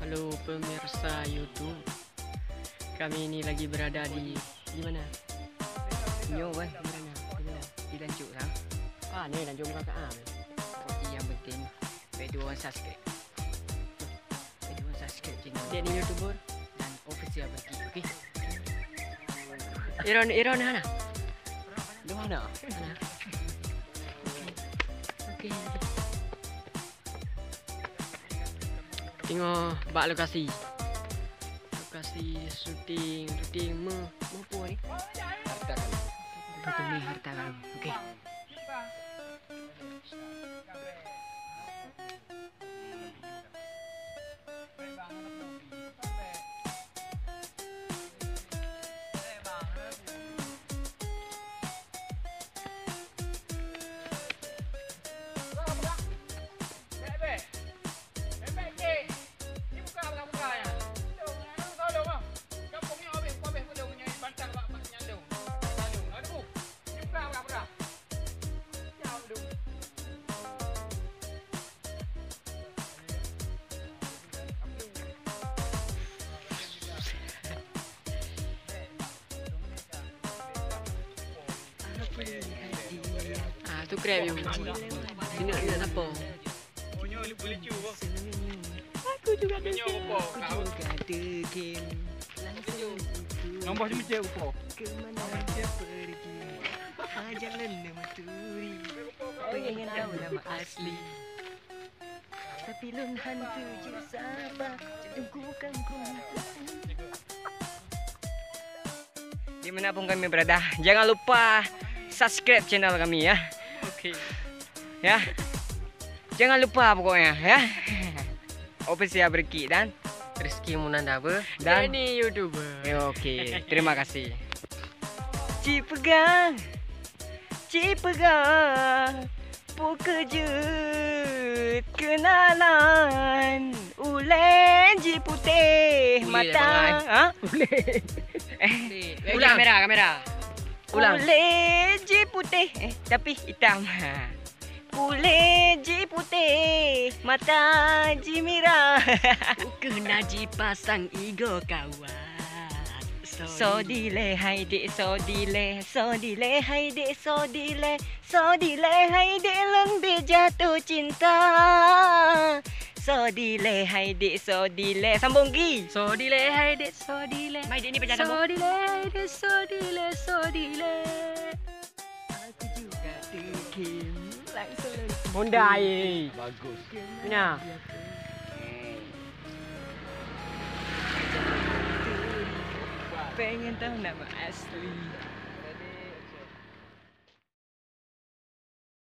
Halo pemirsa YouTube. Kami ini lagi berada di mana? Nyo weh, di mana? Di Lanjuk lah. Ah, ni Lanjuk bukan ke Am. Tapi yang penting bagi orang subscribe. Bagi orang subscribe channel. Dia ni YouTuber dan official berarti. Okey. Iron mana? Di mana? Mana? Okey. Tengok bak lokasi syuting apa ni? Harta Karun. Betul ni Harta Karun. Okey. Tu krep yang sini nak apa? Punya boleh cuba. Aku juga ada game. Nombor cuma cek apa? Kemana dia pergi? Jalan nama turi. Pengen tahu nama asli. Tapi lun hantu je sabar. Tunggukan ku. Dimanapun kami berada, jangan lupa subscribe channel kami ya. Okey. Ya. Jangan lupa pokoknya ya. Official Berki dan Rizky Munandaba dan ini YouTuber. Okey, terima kasih. Cipegang Pukejut kenalan Ulen ji putih mata. Ha? Ulen. Ulang kamera. Ulang. Kulit je putih tapi hitam. Kulit je putih, mata je merah. Kena je pasang ego kawan. So dile hai dek, so dile hai dek, so dile hai dek lembih jatuh cinta. So dile hai dek, so dile sambung gi. So dile hai dek, so dile. Mai dek ni baca sambung. So dile hai dek, so dile. Aku juga degil. Langsung Hyundai. Bagus. Mana? Pengen tahu nama asli.